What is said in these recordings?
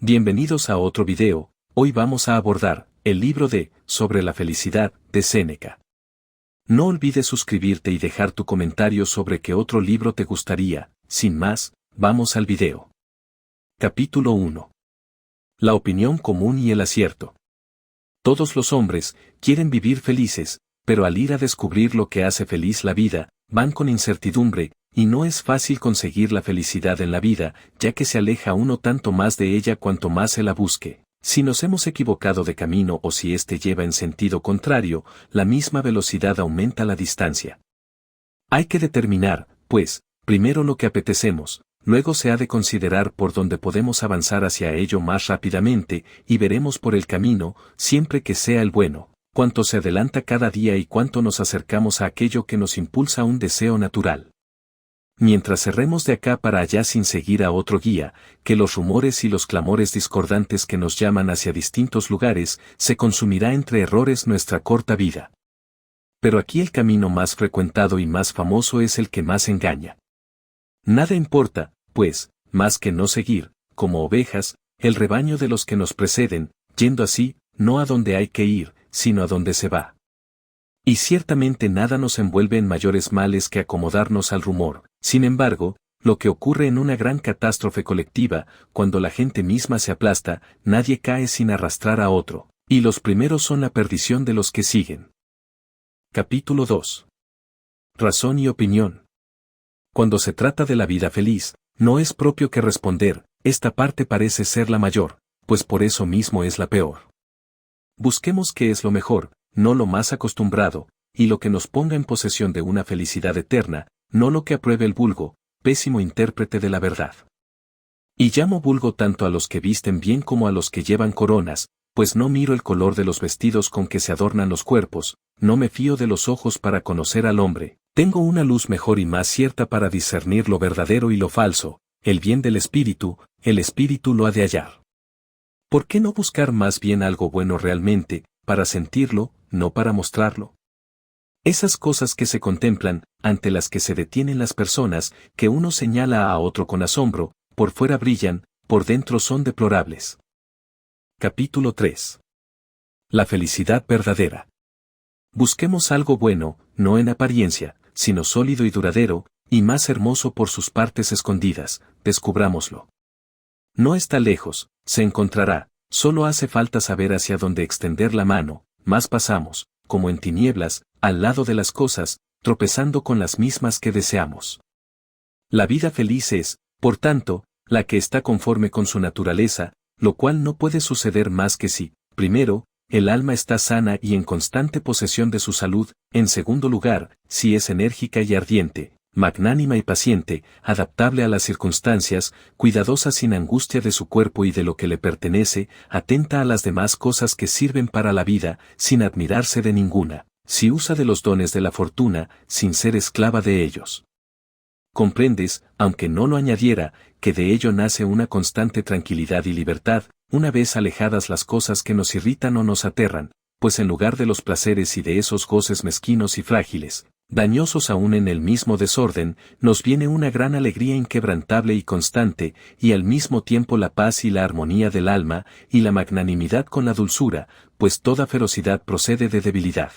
Bienvenidos a otro video. Hoy vamos a abordar el libro de Sobre la felicidad de Séneca. No olvides suscribirte y dejar tu comentario sobre qué otro libro te gustaría. Sin más, vamos al video. Capítulo 1. La opinión común y el acierto. Todos los hombres quieren vivir felices, pero al ir a descubrir lo que hace feliz la vida, van con incertidumbre, y no es fácil conseguir la felicidad en la vida, ya que se aleja uno tanto más de ella cuanto más se la busque. Si nos hemos equivocado de camino o si éste lleva en sentido contrario, la misma velocidad aumenta la distancia. Hay que determinar, pues, primero lo que apetecemos, luego se ha de considerar por dónde podemos avanzar hacia ello más rápidamente, y veremos por el camino, siempre que sea el bueno, cuánto se adelanta cada día y cuánto nos acercamos a aquello que nos impulsa un deseo natural. Mientras cerremos de acá para allá sin seguir a otro guía, que los rumores y los clamores discordantes que nos llaman hacia distintos lugares, se consumirá entre errores nuestra corta vida. Pero aquí el camino más frecuentado y más famoso es el que más engaña. Nada importa, pues, más que no seguir, como ovejas, el rebaño de los que nos preceden, yendo así, no a donde hay que ir, sino a donde se va. Y ciertamente nada nos envuelve en mayores males que acomodarnos al rumor. Sin embargo, lo que ocurre en una gran catástrofe colectiva, cuando la gente misma se aplasta, nadie cae sin arrastrar a otro, y los primeros son la perdición de los que siguen. Capítulo 2. Razón y opinión. Cuando se trata de la vida feliz, no es propio que responder, esta parte parece ser la mayor, pues por eso mismo es la peor. Busquemos qué es lo mejor, no lo más acostumbrado, y lo que nos ponga en posesión de una felicidad eterna, no lo que apruebe el vulgo, pésimo intérprete de la verdad. Y llamo vulgo tanto a los que visten bien como a los que llevan coronas, pues no miro el color de los vestidos con que se adornan los cuerpos, no me fío de los ojos para conocer al hombre, tengo una luz mejor y más cierta para discernir lo verdadero y lo falso, el bien del espíritu, el espíritu lo ha de hallar. ¿Por qué no buscar más bien algo bueno realmente, para sentirlo, no para mostrarlo? Esas cosas que se contemplan, ante las que se detienen las personas, que uno señala a otro con asombro, por fuera brillan, por dentro son deplorables. Capítulo 3. La felicidad verdadera. Busquemos algo bueno, no en apariencia, sino sólido y duradero, y más hermoso por sus partes escondidas, descubrámoslo. No está lejos, se encontrará, solo hace falta saber hacia dónde extender la mano, más pasamos, como en tinieblas, al lado de las cosas, tropezando con las mismas que deseamos. La vida feliz es, por tanto, la que está conforme con su naturaleza, lo cual no puede suceder más que si, primero, el alma está sana y en constante posesión de su salud, en segundo lugar, si es enérgica y ardiente, magnánima y paciente, adaptable a las circunstancias, cuidadosa sin angustia de su cuerpo y de lo que le pertenece, atenta a las demás cosas que sirven para la vida, sin admirarse de ninguna, si usa de los dones de la fortuna, sin ser esclava de ellos. Comprendes, aunque no lo añadiera, que de ello nace una constante tranquilidad y libertad, una vez alejadas las cosas que nos irritan o nos aterran, pues en lugar de los placeres y de esos goces mezquinos y frágiles, dañosos aún en el mismo desorden, nos viene una gran alegría inquebrantable y constante, y al mismo tiempo la paz y la armonía del alma, y la magnanimidad con la dulzura, pues toda ferocidad procede de debilidad.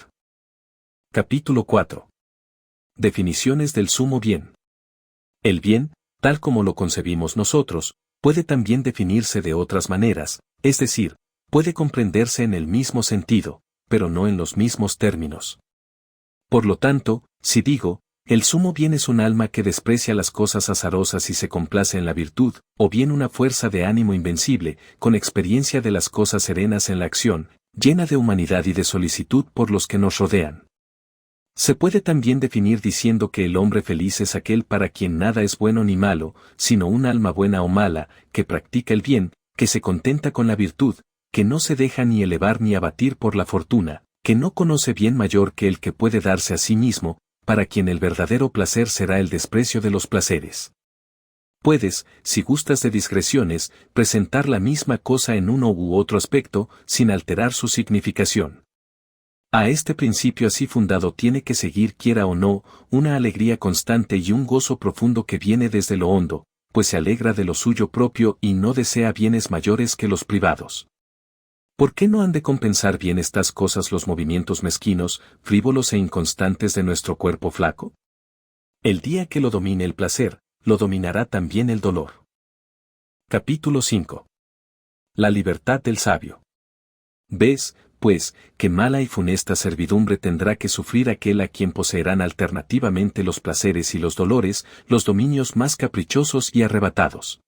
Capítulo 4. Definiciones del sumo bien. El bien, tal como lo concebimos nosotros, puede también definirse de otras maneras, es decir, puede comprenderse en el mismo sentido, pero no en los mismos términos. Por lo tanto, si digo, el sumo bien es un alma que desprecia las cosas azarosas y se complace en la virtud, o bien una fuerza de ánimo invencible, con experiencia de las cosas serenas en la acción, llena de humanidad y de solicitud por los que nos rodean. Se puede también definir diciendo que el hombre feliz es aquel para quien nada es bueno ni malo, sino un alma buena o mala, que practica el bien, que se contenta con la virtud, que no se deja ni elevar ni abatir por la fortuna, que no conoce bien mayor que el que puede darse a sí mismo, para quien el verdadero placer será el desprecio de los placeres. Puedes, si gustas de digresiones, presentar la misma cosa en uno u otro aspecto, sin alterar su significación. A este principio así fundado tiene que seguir quiera o no, una alegría constante y un gozo profundo que viene desde lo hondo, pues se alegra de lo suyo propio y no desea bienes mayores que los privados. ¿Por qué no han de compensar bien estas cosas los movimientos mezquinos, frívolos e inconstantes de nuestro cuerpo flaco? El día que lo domine el placer, lo dominará también el dolor. Capítulo 5. La libertad del sabio. ¿Ves, pues, qué mala y funesta servidumbre tendrá que sufrir aquel a quien poseerán alternativamente los placeres y los dolores, los dominios más caprichosos y arrebatados?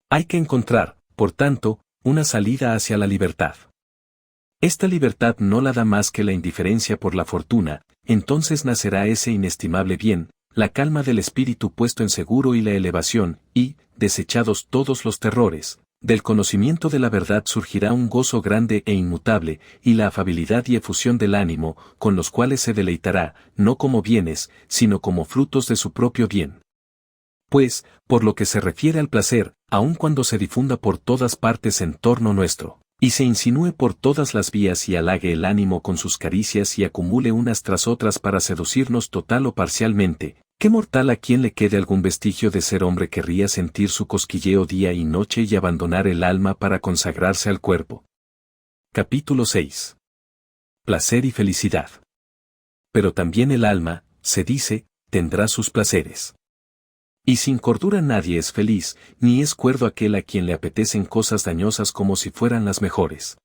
Hay que encontrar, por tanto, una salida hacia la libertad. Esta libertad no la da más que la indiferencia por la fortuna, entonces nacerá ese inestimable bien, la calma del espíritu puesto en seguro y la elevación, y, desechados todos los terrores, del conocimiento de la verdad surgirá un gozo grande e inmutable, y la afabilidad y efusión del ánimo, con los cuales se deleitará, no como bienes, sino como frutos de su propio bien. Pues, por lo que se refiere al placer, aun cuando se difunda por todas partes en torno nuestro, y se insinúe por todas las vías y halague el ánimo con sus caricias y acumule unas tras otras para seducirnos total o parcialmente, ¿qué mortal a quien le quede algún vestigio de ser hombre querría sentir su cosquilleo día y noche y abandonar el alma para consagrarse al cuerpo? Capítulo 6. Placer y felicidad. Pero también el alma, se dice, tendrá sus placeres. Y sin cordura nadie es feliz, ni es cuerdo aquel a quien le apetecen cosas dañosas como si fueran las mejores.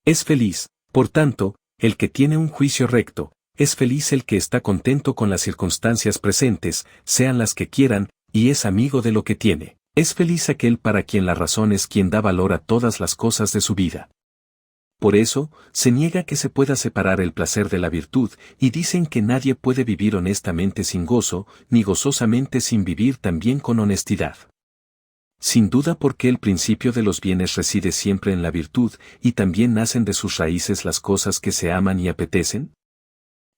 Es feliz, por tanto, el que tiene un juicio recto, es feliz el que está contento con las circunstancias presentes, sean las que quieran, y es amigo de lo que tiene. Es feliz aquel para quien la razón es quien da valor a todas las cosas de su vida. Por eso, se niega que se pueda separar el placer de la virtud, y dicen que nadie puede vivir honestamente sin gozo, ni gozosamente sin vivir también con honestidad. Sin duda porque el principio de los bienes reside siempre en la virtud, y también nacen de sus raíces las cosas que se aman y apetecen.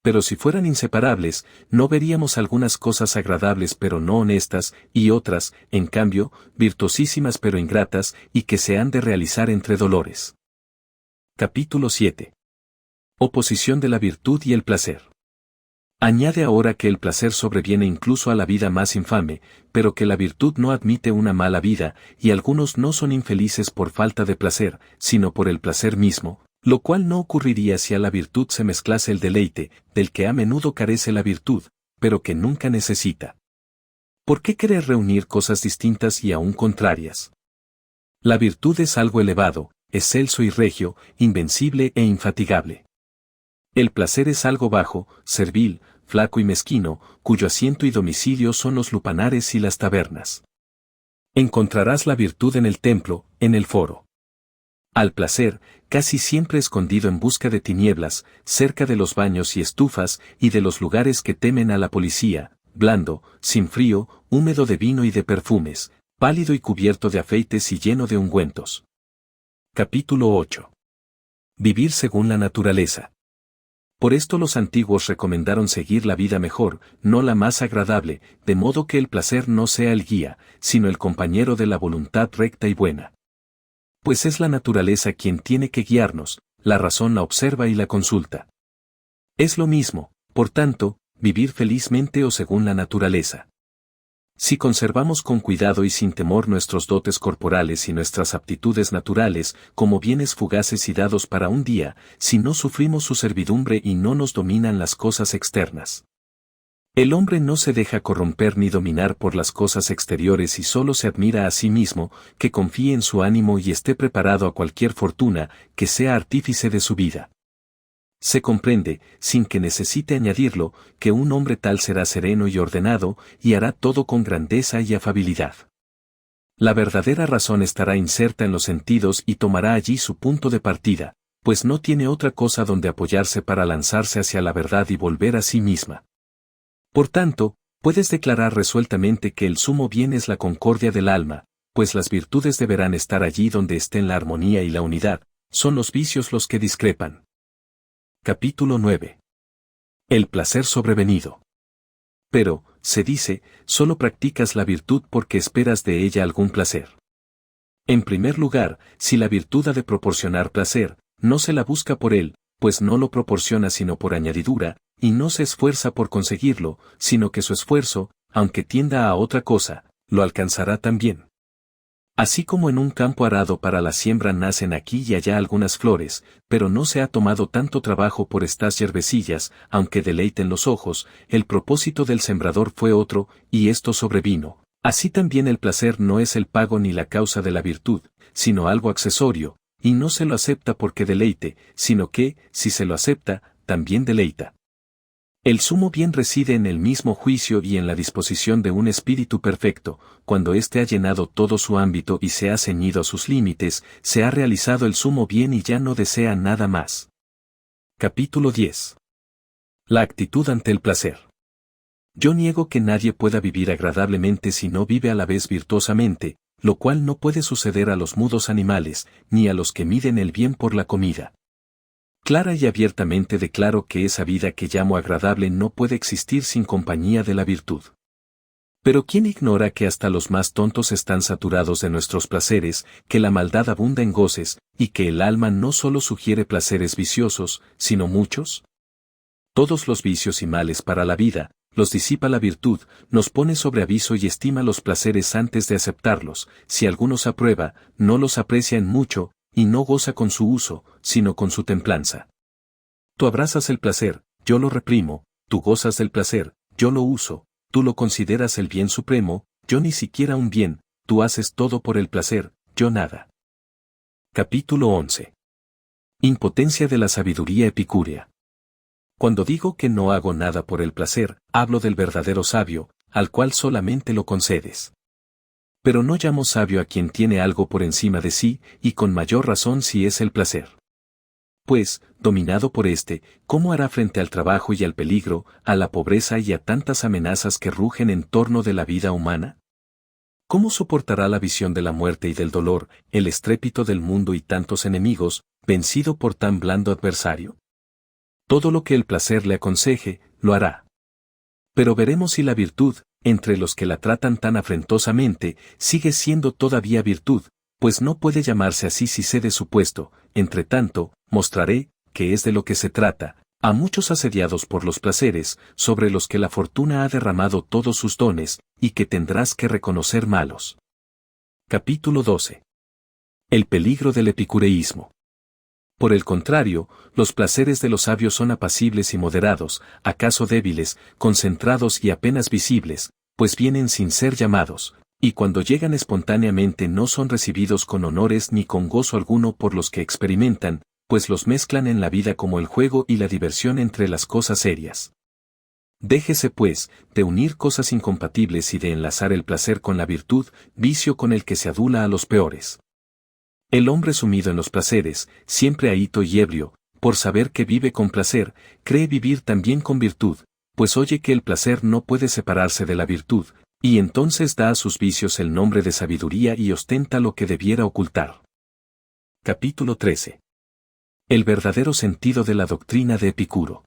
Pero si fueran inseparables, no veríamos algunas cosas agradables pero no honestas, y otras, en cambio, virtuosísimas pero ingratas, y que se han de realizar entre dolores. Capítulo 7. Oposición de la virtud y el placer. Añade ahora que el placer sobreviene incluso a la vida más infame, pero que la virtud no admite una mala vida, y algunos no son infelices por falta de placer, sino por el placer mismo, lo cual no ocurriría si a la virtud se mezclase el deleite, del que a menudo carece la virtud, pero que nunca necesita. ¿Por qué querer reunir cosas distintas y aún contrarias? La virtud es algo elevado, excelso y regio, invencible e infatigable. El placer es algo bajo, servil, flaco y mezquino, cuyo asiento y domicilio son los lupanares y las tabernas. Encontrarás la virtud en el templo, en el foro. Al placer, casi siempre escondido en busca de tinieblas, cerca de los baños y estufas, y de los lugares que temen a la policía, blando, sin frío, húmedo de vino y de perfumes, pálido y cubierto de afeites y lleno de ungüentos. Capítulo 8. Vivir según la naturaleza. Por esto los antiguos recomendaron seguir la vida mejor, no la más agradable, de modo que el placer no sea el guía, sino el compañero de la voluntad recta y buena. Pues es la naturaleza quien tiene que guiarnos, la razón la observa y la consulta. Es lo mismo, por tanto, vivir felizmente o según la naturaleza. Si conservamos con cuidado y sin temor nuestros dotes corporales y nuestras aptitudes naturales, como bienes fugaces y dados para un día, si no sufrimos su servidumbre y no nos dominan las cosas externas. El hombre no se deja corromper ni dominar por las cosas exteriores y solo se admira a sí mismo, que confíe en su ánimo y esté preparado a cualquier fortuna, que sea artífice de su vida. Se comprende, sin que necesite añadirlo, que un hombre tal será sereno y ordenado, y hará todo con grandeza y afabilidad. La verdadera razón estará inserta en los sentidos y tomará allí su punto de partida, pues no tiene otra cosa donde apoyarse para lanzarse hacia la verdad y volver a sí misma. Por tanto, puedes declarar resueltamente que el sumo bien es la concordia del alma, pues las virtudes deberán estar allí donde estén la armonía y la unidad, son los vicios los que discrepan. Capítulo 9. El placer sobrevenido. Pero, se dice, solo practicas la virtud porque esperas de ella algún placer. En primer lugar, si la virtud ha de proporcionar placer, no se la busca por él, pues no lo proporciona sino por añadidura, y no se esfuerza por conseguirlo, sino que su esfuerzo, aunque tienda a otra cosa, lo alcanzará también. Así como en un campo arado para la siembra nacen aquí y allá algunas flores, pero no se ha tomado tanto trabajo por estas hierbecillas, aunque deleiten los ojos, el propósito del sembrador fue otro, y esto sobrevino. Así también el placer no es el pago ni la causa de la virtud, sino algo accesorio, y no se lo acepta porque deleite, sino que, si se lo acepta, también deleita. El sumo bien reside en el mismo juicio y en la disposición de un espíritu perfecto, cuando éste ha llenado todo su ámbito y se ha ceñido a sus límites, se ha realizado el sumo bien y ya no desea nada más. Capítulo 10. La actitud ante el placer. Yo niego que nadie pueda vivir agradablemente si no vive a la vez virtuosamente, lo cual no puede suceder a los mudos animales, ni a los que miden el bien por la comida. Clara y abiertamente declaro que esa vida que llamo agradable no puede existir sin compañía de la virtud. Pero ¿quién ignora que hasta los más tontos están saturados de nuestros placeres, que la maldad abunda en goces, y que el alma no solo sugiere placeres viciosos, sino muchos? Todos los vicios y males para la vida, los disipa la virtud, nos pone sobre aviso y estima los placeres antes de aceptarlos, si algunos aprueba, no los aprecia en mucho, y no goza con su uso, sino con su templanza. Tú abrazas el placer, yo lo reprimo, tú gozas del placer, yo lo uso, tú lo consideras el bien supremo, yo ni siquiera un bien, tú haces todo por el placer, yo nada. Capítulo 11. Impotencia de la sabiduría epicúrea. Cuando digo que no hago nada por el placer, hablo del verdadero sabio, al cual solamente lo concedes. Pero no llamo sabio a quien tiene algo por encima de sí, y con mayor razón si es el placer. Pues, dominado por éste, ¿cómo hará frente al trabajo y al peligro, a la pobreza y a tantas amenazas que rugen en torno de la vida humana? ¿Cómo soportará la visión de la muerte y del dolor, el estrépito del mundo y tantos enemigos, vencido por tan blando adversario? Todo lo que el placer le aconseje, lo hará. Pero veremos si la virtud, entre los que la tratan tan afrentosamente, sigue siendo todavía virtud, pues no puede llamarse así si cede su puesto. Entre tanto, mostraré, que es de lo que se trata, a muchos asediados por los placeres, sobre los que la fortuna ha derramado todos sus dones, y que tendrás que reconocer malos. Capítulo 12. El peligro del epicureísmo. Por el contrario, los placeres de los sabios son apacibles y moderados, acaso débiles, concentrados y apenas visibles, pues vienen sin ser llamados, y cuando llegan espontáneamente no son recibidos con honores ni con gozo alguno por los que experimentan, pues los mezclan en la vida como el juego y la diversión entre las cosas serias. Déjese pues, de unir cosas incompatibles y de enlazar el placer con la virtud, vicio con el que se adula a los peores. El hombre sumido en los placeres, siempre ahito y ebrio, por saber que vive con placer, cree vivir también con virtud, pues oye que el placer no puede separarse de la virtud, y entonces da a sus vicios el nombre de sabiduría y ostenta lo que debiera ocultar. Capítulo 13. El verdadero sentido de la doctrina de Epicuro.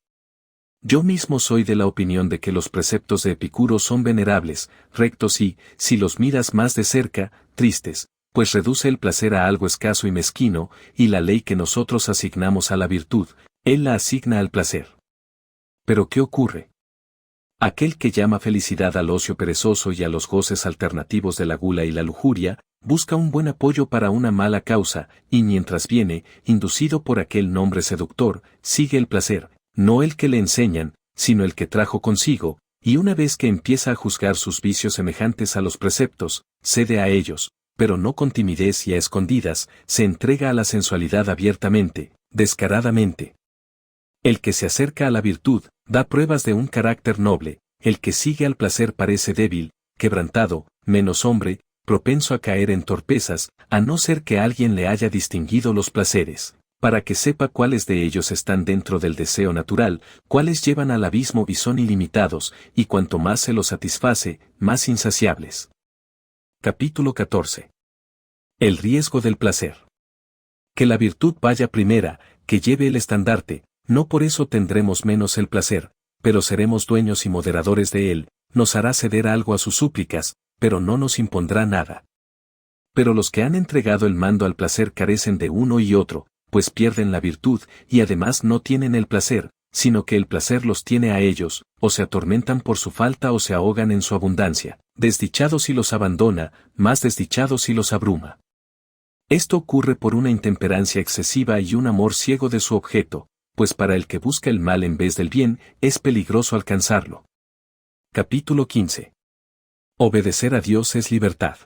Yo mismo soy de la opinión de que los preceptos de Epicuro son venerables, rectos y, si los miras más de cerca, tristes, pues reduce el placer a algo escaso y mezquino, y la ley que nosotros asignamos a la virtud, él la asigna al placer. Pero ¿qué ocurre? Aquel que llama felicidad al ocio perezoso y a los goces alternativos de la gula y la lujuria, busca un buen apoyo para una mala causa, y mientras viene, inducido por aquel nombre seductor, sigue el placer, no el que le enseñan, sino el que trajo consigo, y una vez que empieza a juzgar sus vicios semejantes a los preceptos, cede a ellos, pero no con timidez y a escondidas, se entrega a la sensualidad abiertamente, descaradamente. El que se acerca a la virtud, da pruebas de un carácter noble, el que sigue al placer parece débil, quebrantado, menos hombre, propenso a caer en torpezas, a no ser que alguien le haya distinguido los placeres, para que sepa cuáles de ellos están dentro del deseo natural, cuáles llevan al abismo y son ilimitados, y cuanto más se los satisface, más insaciables. Capítulo 14. El riesgo del placer. Que la virtud vaya primera, que lleve el estandarte, no por eso tendremos menos el placer, pero seremos dueños y moderadores de él, nos hará ceder algo a sus súplicas, pero no nos impondrá nada. Pero los que han entregado el mando al placer carecen de uno y otro, pues pierden la virtud, y además no tienen el placer, sino que el placer los tiene a ellos, o se atormentan por su falta o se ahogan en su abundancia. Desdichados si los abandona, más desdichados si los abruma. Esto ocurre por una intemperancia excesiva y un amor ciego de su objeto, pues para el que busca el mal en vez del bien, es peligroso alcanzarlo. Capítulo 15. Obedecer a Dios es libertad.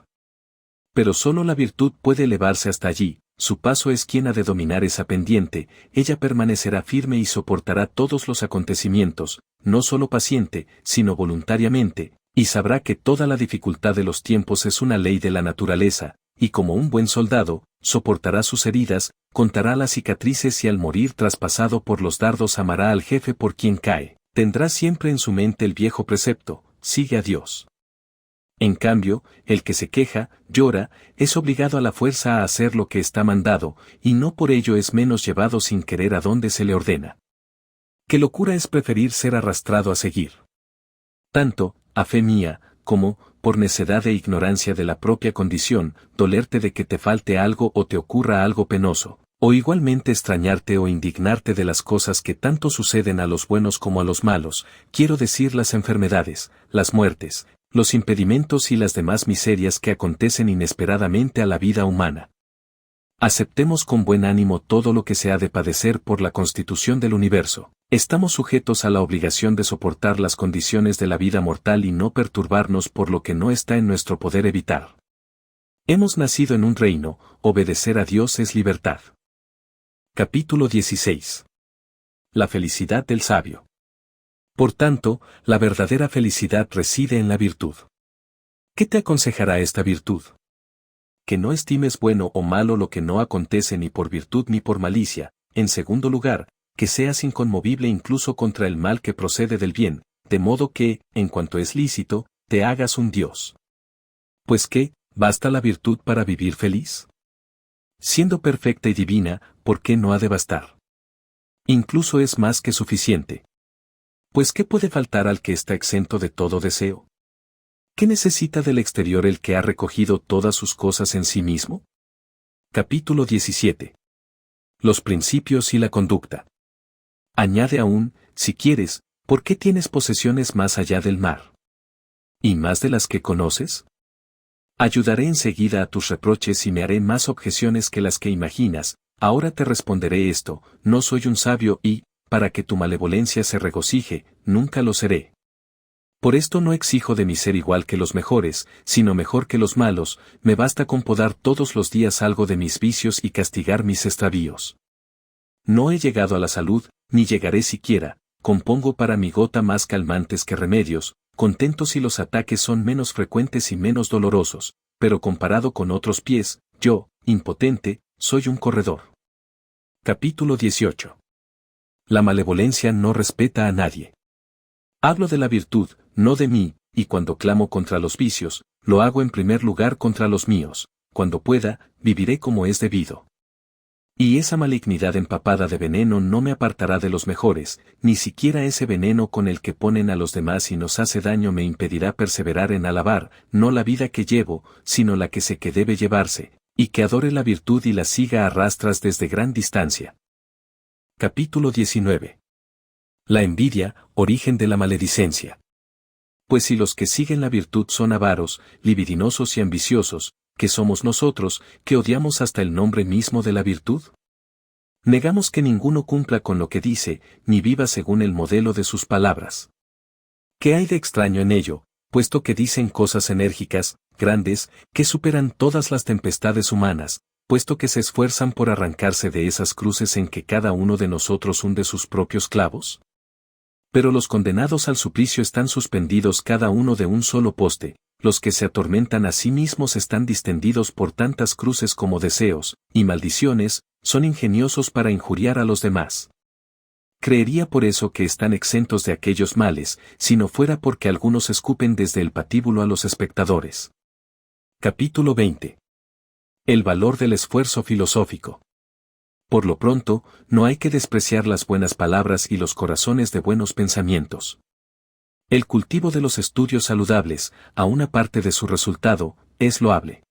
Pero solo la virtud puede elevarse hasta allí, su paso es quien ha de dominar esa pendiente, ella permanecerá firme y soportará todos los acontecimientos, no solo paciente, sino voluntariamente, y sabrá que toda la dificultad de los tiempos es una ley de la naturaleza, y como un buen soldado, soportará sus heridas, contará las cicatrices y al morir traspasado por los dardos amará al jefe por quien cae, tendrá siempre en su mente el viejo precepto, sigue a Dios. En cambio, el que se queja, llora, es obligado a la fuerza a hacer lo que está mandado, y no por ello es menos llevado sin querer a donde se le ordena. Qué locura es preferir ser arrastrado a seguir. Tanto, a fe mía, como, por necedad e ignorancia de la propia condición, dolerte de que te falte algo o te ocurra algo penoso, o igualmente extrañarte o indignarte de las cosas que tanto suceden a los buenos como a los malos, quiero decir las enfermedades, las muertes, los impedimentos y las demás miserias que acontecen inesperadamente a la vida humana. Aceptemos con buen ánimo todo lo que se ha de padecer por la constitución del universo. Estamos sujetos a la obligación de soportar las condiciones de la vida mortal y no perturbarnos por lo que no está en nuestro poder evitar. Hemos nacido en un reino, obedecer a Dios es libertad. Capítulo 16. La felicidad del sabio. Por tanto, la verdadera felicidad reside en la virtud. ¿Qué te aconsejará esta virtud? Que no estimes bueno o malo lo que no acontece ni por virtud ni por malicia, en segundo lugar, que seas inconmovible incluso contra el mal que procede del bien, de modo que, en cuanto es lícito, te hagas un Dios. Pues ¿qué, basta la virtud para vivir feliz? Siendo perfecta y divina, ¿por qué no ha de bastar? Incluso es más que suficiente. Pues ¿qué puede faltar al que está exento de todo deseo? ¿Qué necesita del exterior el que ha recogido todas sus cosas en sí mismo? Capítulo 17. Los principios y la conducta. Añade aún, si quieres, ¿por qué tienes posesiones más allá del mar? ¿Y más de las que conoces? Ayudaré enseguida a tus reproches y me haré más objeciones que las que imaginas, ahora te responderé esto, no soy un sabio y, para que tu malevolencia se regocije, nunca lo seré. Por esto no exijo de mi ser igual que los mejores, sino mejor que los malos, me basta con podar todos los días algo de mis vicios y castigar mis extravíos. No he llegado a la salud, ni llegaré siquiera, compongo para mi gota más calmantes que remedios, contento si los ataques son menos frecuentes y menos dolorosos, pero comparado con otros pies, yo, impotente, soy un corredor. Capítulo 18. La malevolencia no respeta a nadie. Hablo de la virtud, no de mí, y cuando clamo contra los vicios, lo hago en primer lugar contra los míos, cuando pueda, viviré como es debido. Y esa malignidad empapada de veneno no me apartará de los mejores, ni siquiera ese veneno con el que ponen a los demás y nos hace daño me impedirá perseverar en alabar, no la vida que llevo, sino la que sé que debe llevarse, y que adore la virtud y la siga a rastras desde gran distancia. Capítulo 19. La envidia, origen de la maledicencia. Pues si los que siguen la virtud son avaros, libidinosos y ambiciosos, ¿qué somos nosotros, que odiamos hasta el nombre mismo de la virtud? Negamos que ninguno cumpla con lo que dice, ni viva según el modelo de sus palabras. ¿Qué hay de extraño en ello, puesto que dicen cosas enérgicas, grandes, que superan todas las tempestades humanas, puesto que se esfuerzan por arrancarse de esas cruces en que cada uno de nosotros hunde sus propios clavos? Pero los condenados al suplicio están suspendidos cada uno de un solo poste, los que se atormentan a sí mismos están distendidos por tantas cruces como deseos, y maldiciones, son ingeniosos para injuriar a los demás. Creería por eso que están exentos de aquellos males, si no fuera porque algunos escupen desde el patíbulo a los espectadores. Capítulo 20. El valor del esfuerzo filosófico. Por lo pronto, no hay que despreciar las buenas palabras y los corazones de buenos pensamientos. El cultivo de los estudios saludables, a una parte de su resultado, es loable.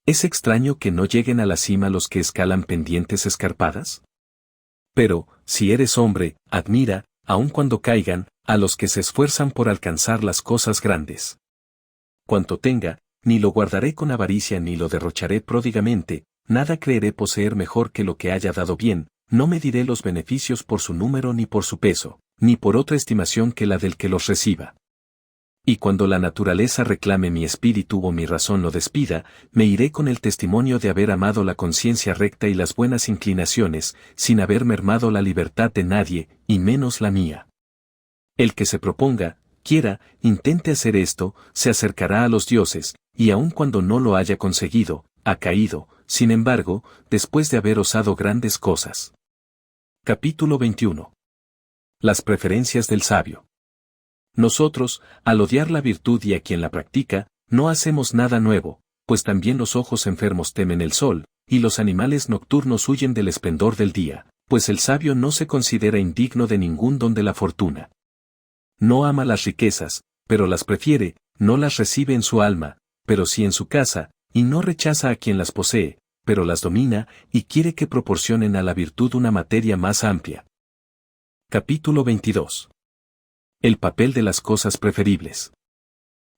¿Es extraño que no lleguen a la cima los que escalan pendientes escarpadas? Pero, si eres hombre, admira, aun cuando caigan, a los que se esfuerzan por alcanzar las cosas grandes. Cuanto tenga, ni lo guardaré con avaricia ni lo derrocharé pródigamente, nada creeré poseer mejor que lo que haya dado bien, no mediré los beneficios por su número ni por su peso, ni por otra estimación que la del que los reciba. Y cuando la naturaleza reclame mi espíritu o mi razón lo despida, me iré con el testimonio de haber amado la conciencia recta y las buenas inclinaciones, sin haber mermado la libertad de nadie, y menos la mía. El que se proponga, quiera, intente hacer esto, se acercará a los dioses, y aun cuando no lo haya conseguido, ha caído, sin embargo, después de haber osado grandes cosas. Capítulo 21. Las preferencias del sabio. Nosotros, al odiar la virtud y a quien la practica, no hacemos nada nuevo, pues también los ojos enfermos temen el sol, y los animales nocturnos huyen del esplendor del día, pues el sabio no se considera indigno de ningún don de la fortuna. No ama las riquezas, pero las prefiere, no las recibe en su alma, pero sí en su casa, y no rechaza a quien las posee, pero las domina, y quiere que proporcionen a la virtud una materia más amplia. Capítulo 22. El papel de las cosas preferibles.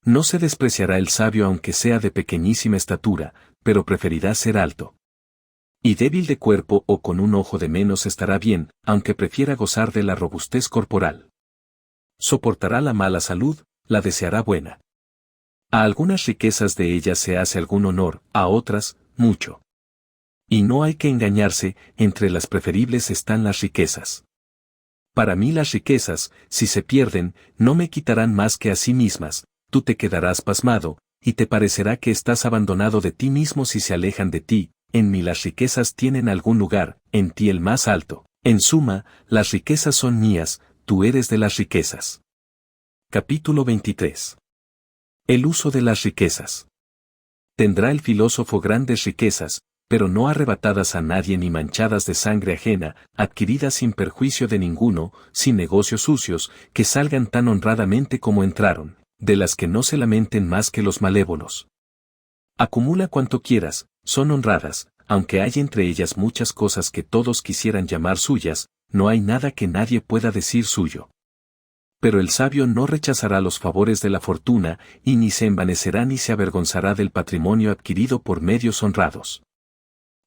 No se despreciará el sabio aunque sea de pequeñísima estatura, pero preferirá ser alto. Y débil de cuerpo o con un ojo de menos estará bien, aunque prefiera gozar de la robustez corporal. Soportará la mala salud, la deseará buena. A algunas riquezas de ellas se hace algún honor, a otras, mucho. Y no hay que engañarse, entre las preferibles están las riquezas. Para mí las riquezas, si se pierden, no me quitarán más que a sí mismas, tú te quedarás pasmado, y te parecerá que estás abandonado de ti mismo si se alejan de ti, en mí las riquezas tienen algún lugar, en ti el más alto. En suma, las riquezas son mías, tú eres de las riquezas. Capítulo 23. El uso de las riquezas. Tendrá el filósofo grandes riquezas, pero no arrebatadas a nadie ni manchadas de sangre ajena, adquiridas sin perjuicio de ninguno, sin negocios sucios, que salgan tan honradamente como entraron, de las que no se lamenten más que los malévolos. Acumula cuanto quieras, son honradas, aunque hay entre ellas muchas cosas que todos quisieran llamar suyas, no hay nada que nadie pueda decir suyo. Pero el sabio no rechazará los favores de la fortuna, y ni se envanecerá ni se avergonzará del patrimonio adquirido por medios honrados.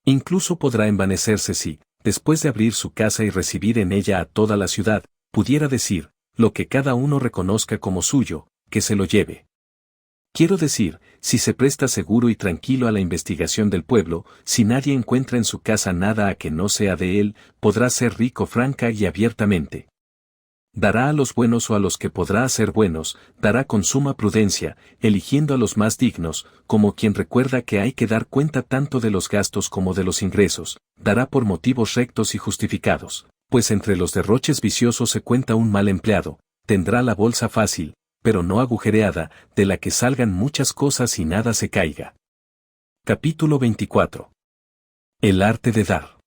Incluso podrá envanecerse si, después de abrir su casa y recibir en ella a toda la ciudad, pudiera decir, lo que cada uno reconozca como suyo, que se lo lleve. Quiero decir, si se presta seguro y tranquilo a la investigación del pueblo, si nadie encuentra en su casa nada a que no sea de él, podrá ser rico franca y abiertamente. Dará a los buenos o a los que podrá hacer buenos, dará con suma prudencia, eligiendo a los más dignos, como quien recuerda que hay que dar cuenta tanto de los gastos como de los ingresos, dará por motivos rectos y justificados, pues entre los derroches viciosos se cuenta un mal empleado, tendrá la bolsa fácil, pero no agujereada, de la que salgan muchas cosas y nada se caiga. Capítulo 24. El arte de dar.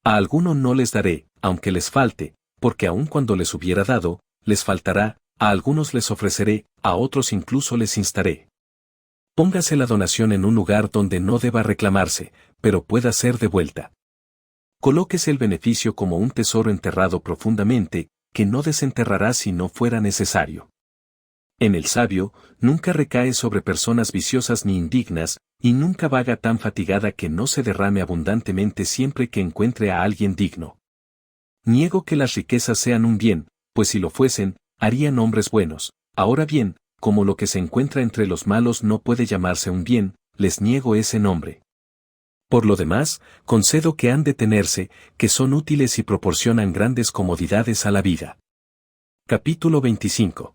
A alguno no les daré, aunque les falte, porque aun cuando les hubiera dado, les faltará, a algunos les ofreceré, a otros incluso les instaré. Póngase la donación en un lugar donde no deba reclamarse, pero pueda ser devuelta. Colóquese el beneficio como un tesoro enterrado profundamente, que no desenterrará si no fuera necesario. En el sabio, nunca recae sobre personas viciosas ni indignas, y nunca vaga tan fatigada que no se derrame abundantemente siempre que encuentre a alguien digno. Niego que las riquezas sean un bien, pues si lo fuesen, harían hombres buenos. Ahora bien, como lo que se encuentra entre los malos no puede llamarse un bien, les niego ese nombre. Por lo demás, concedo que han de tenerse, que son útiles y proporcionan grandes comodidades a la vida. Capítulo 25.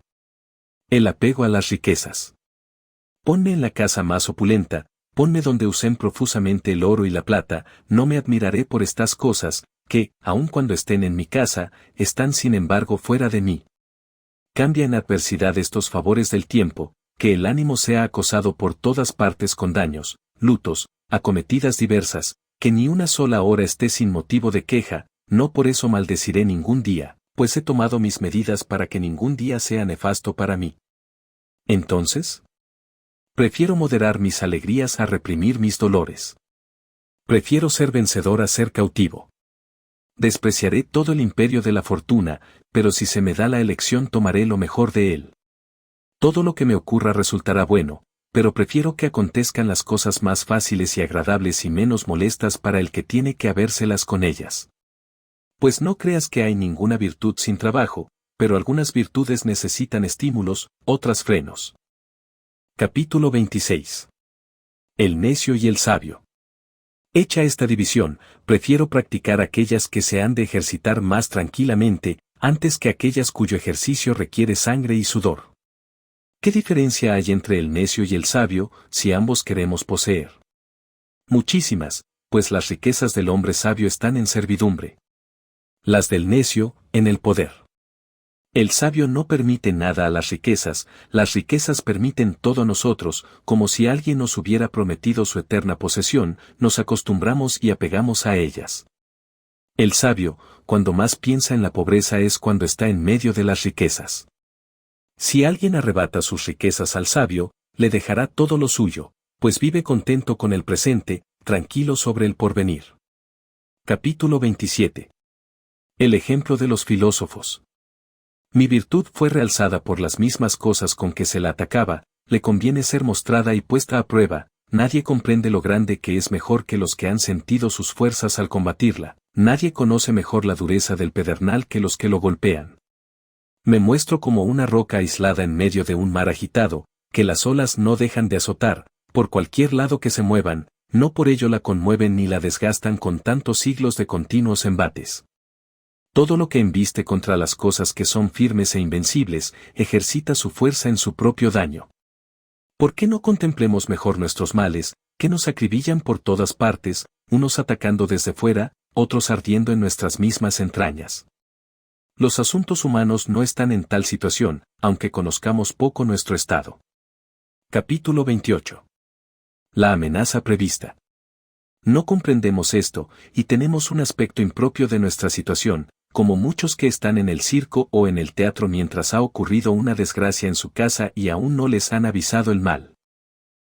El apego a las riquezas. Ponme en la casa más opulenta, ponme donde usen profusamente el oro y la plata, no me admiraré por estas cosas, que, aun cuando estén en mi casa, están sin embargo fuera de mí. Cambia en adversidad estos favores del tiempo, que el ánimo sea acosado por todas partes con daños, lutos, acometidas diversas, que ni una sola hora esté sin motivo de queja, no por eso maldeciré ningún día, pues he tomado mis medidas para que ningún día sea nefasto para mí. Entonces, prefiero moderar mis alegrías a reprimir mis dolores. Prefiero ser vencedor a ser cautivo. Despreciaré todo el imperio de la fortuna, pero si se me da la elección tomaré lo mejor de él. Todo lo que me ocurra resultará bueno, pero prefiero que acontezcan las cosas más fáciles y agradables y menos molestas para el que tiene que habérselas con ellas. Pues no creas que hay ninguna virtud sin trabajo, pero algunas virtudes necesitan estímulos, otras frenos. Capítulo 26. El necio y el sabio. Hecha esta división, prefiero practicar aquellas que se han de ejercitar más tranquilamente, antes que aquellas cuyo ejercicio requiere sangre y sudor. ¿Qué diferencia hay entre el necio y el sabio, si ambos queremos poseer? Muchísimas, pues las riquezas del hombre sabio están en servidumbre. Las del necio, en el poder. El sabio no permite nada a las riquezas permiten todo a nosotros, como si alguien nos hubiera prometido su eterna posesión, nos acostumbramos y apegamos a ellas. El sabio, cuando más piensa en la pobreza es cuando está en medio de las riquezas. Si alguien arrebata sus riquezas al sabio, le dejará todo lo suyo, pues vive contento con el presente, tranquilo sobre el porvenir. Capítulo 27. El ejemplo de los filósofos. Mi virtud fue realzada por las mismas cosas con que se la atacaba, le conviene ser mostrada y puesta a prueba, nadie comprende lo grande que es mejor que los que han sentido sus fuerzas al combatirla, nadie conoce mejor la dureza del pedernal que los que lo golpean. Me muestro como una roca aislada en medio de un mar agitado, que las olas no dejan de azotar, por cualquier lado que se muevan, no por ello la conmueven ni la desgastan con tantos siglos de continuos embates. Todo lo que embiste contra las cosas que son firmes e invencibles, ejercita su fuerza en su propio daño. ¿Por qué no contemplemos mejor nuestros males, que nos acribillan por todas partes, unos atacando desde fuera, otros ardiendo en nuestras mismas entrañas? Los asuntos humanos no están en tal situación, aunque conozcamos poco nuestro estado. Capítulo 28. La amenaza prevista. No comprendemos esto, y tenemos un aspecto impropio de nuestra situación, como muchos que están en el circo o en el teatro mientras ha ocurrido una desgracia en su casa y aún no les han avisado el mal.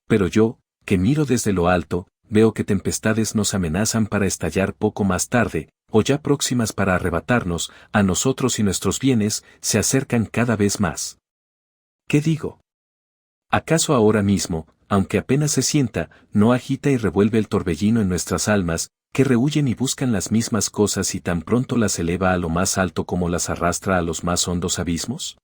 Pero yo, que miro desde lo alto, veo que tempestades nos amenazan para estallar poco más tarde, o ya próximas para arrebatarnos, a nosotros y nuestros bienes, se acercan cada vez más. ¿Qué digo? ¿Acaso ahora mismo, aunque apenas se sienta, no agita y revuelve el torbellino en nuestras almas, que rehuyen y buscan las mismas cosas y tan pronto las eleva a lo más alto como las arrastra a los más hondos abismos?